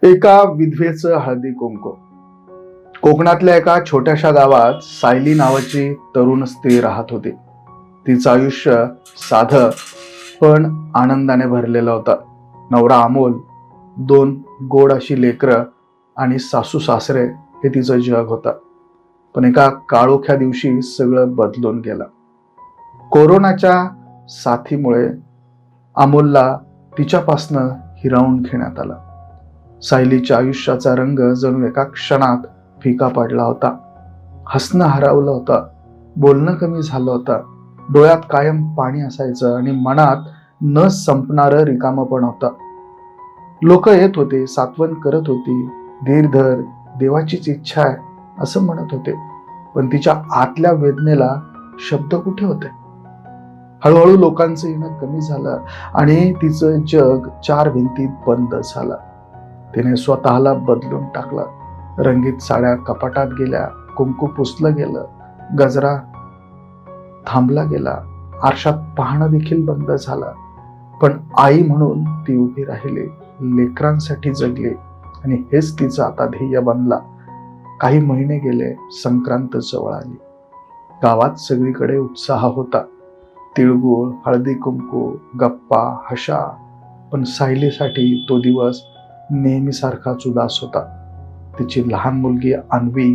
एका विधवेचं हळदी कुंकू. कोकणातल्या एका छोट्याशा गावात सायली नावाची तरुण स्त्री राहत होती. तिचं आयुष्य साधं पण आनंदाने भरलेलं होतं. नवरा अमोल, 2 गोड अशी लेकरं आणि सासू सासरे हे तिचं जग होतं. पण एका काळोख्या दिवशी सगळं बदलून गेलं. कोरोनाच्या साथीमुळे अमोलला तिच्यापासनं हिरावून घेण्यात आलं. सायलीच्या आयुष्याचा रंग जणू एका क्षणात फिका पडला होता. हसणं हरवलं होतं, बोलणं कमी झालं होतं, डोळ्यात कायम पाणी असायचं आणि मनात न संपणारं रिकामं पण होतं. लोक येत होते, सात्वन करत होती, धीर धर, देवाचीच इच्छा आहे असं म्हणत होते. पण तिच्या आतल्या वेदनेला शब्द कुठे होते? हळूहळू लोकांचं येणं कमी झालं आणि तिचं जग 4 भिंतीत बंद झालं. तिने स्वतःला बदलून टाकलं. रंगीत साड्या कपाटात गेल्या, कुंकू पुसलं गेलं, गजरा थांबला गेला, आरशात पाहणं देखील बंद झालं. पण आई म्हणून ती उभी राहिली, लेकरांसाठी जगली आणि हेच तिचं आता ध्येय बनला. काही महिने गेले, संक्रांत जवळ आली. गावात सगळीकडे उत्साह होता. तिळगुळ, हळदी कुंकू, गप्पा, हशा. पण सायलीसाठी तो दिवस नेहमीसारखाच उदास होता. तिची लहान मुलगी अन्वी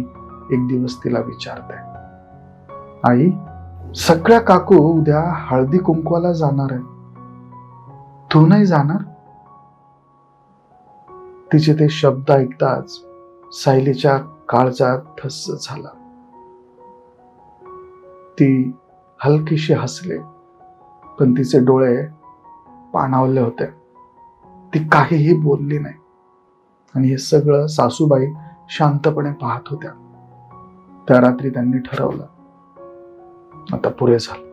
एक दिवस तिला विचारते, आई, सगळ्या काकू उद्या हळदी कुंकवाला जाणार आहे, तू नाही जाणार? तिचे ते शब्द ऐकताच सायलीच्या काळजात धस्स झाला. ती हलकीशी हसली, पण तिचे डोळे पाणावले होते. ती काहीही बोलली नाही आणि हे सगळं सासूबाई शांतपणे पाहत होत्या. त्या रात्री त्यांनी ठरवलं, आता पुरे झालं.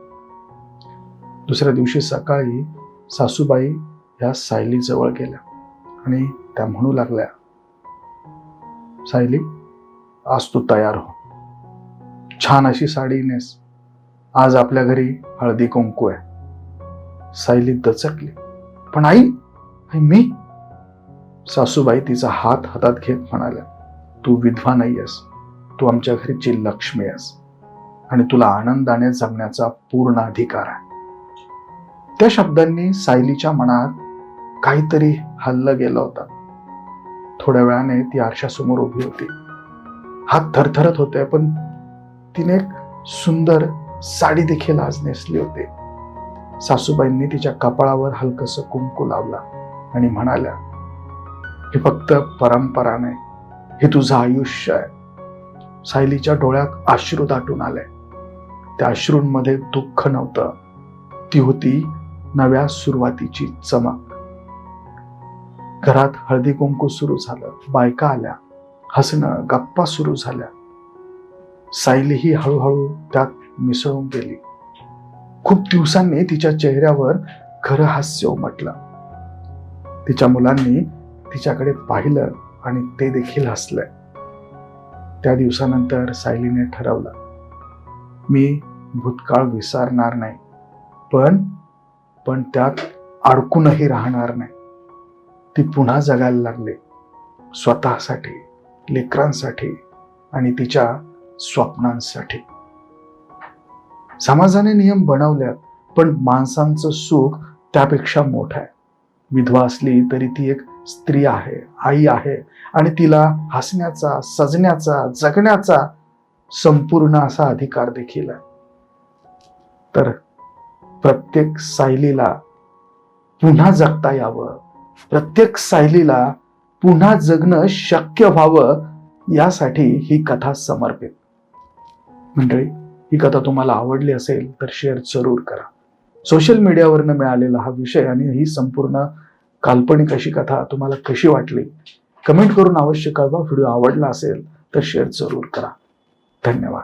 दुसऱ्या दिवशी सकाळी सासूबाई ह्या सायली जवळ गेल्या आणि त्या म्हणू लागल्या, सायली, आज तू तयार हो, छान अशी साडी नेस, आज आपल्या घरी हळदी कुंकू आहे. सायली दचकली, पण आई, मी? सासूबाई तिचा हात हातात घेत म्हणाल्या, तू विधवा नाहीयेस, तू आमच्या घरची लक्ष्मी आहेस आणि तुला आनंदाने जगण्याचा पूर्ण अधिकार आहे. त्या शब्दांनी सायलीच्या मनात काहीतरी हललं गेलं होतं. थोड्या वेळाने ती आरशासमोर उभी होती. हात थरथरत होते, पण तिने एक सुंदर साडी देखील आज नेसली होती. सासूबाईंनी तिच्या कपाळावर हलकसं कुंकू लावला आणि म्हणाल्या, हे फक्त परंपरा नाही, हे तुझं आयुष्य आहे. सायलीच्या डोळ्यात अश्रू दाटून आले. त्या अश्रूंमध्ये दुःख नव्हतं, ती होती नव्या सुरुवातीची चमक. घरात हळदी कुंकू सुरू झालं, बायका आल्या, हसणं, गप्पा सुरू झाल्या. सायली ही हळूहळू त्यात मिसळून गेली. खूप दिवसांनी तिच्या चेहऱ्यावर खरं हास्य उमटलं. तिच्या मुलांनी तिच्याकडे पाहिलं आणि ते देखील हसले. त्या दिवसानंतर सायलीने ठरवलं, मी भूतकाळ विसरणार नाही, पण त्यात अडकूनही राहणार नाही. ती पुन्हा जगायला लागली, स्वतःसाठी, लेकरांसाठी आणि तिच्या स्वप्नांसाठी. समाजाने नियम बनवल्यात, पण माणसांचं सुख त्यापेक्षा मोठं आहे. विधवा असली तरी ती एक स्त्री आहे, आई आहे आणि तिला हसण्याचा, सजण्याचा, जगण्याचा संपूर्ण असा अधिकार देखील आहे. तर प्रत्येक सायलीला पुन्हा जगता यावं, प्रत्येक सायलीला पुन्हा जगणं शक्य व्हावं, यासाठी ही कथा समर्पित. मंडळी, ही कथा तुम्हाला आवडली असेल तर शेअर जरूर करा. सोशल मीडियावरनं मिळालेला हा विषय आणि ही संपूर्ण काल्पनिक अशी कथा तुम्हाला कशी वाटली कमेंट करून अवश्य कळवा. व्हिडिओ आवडला असेल तर शेअर जरूर करा. धन्यवाद.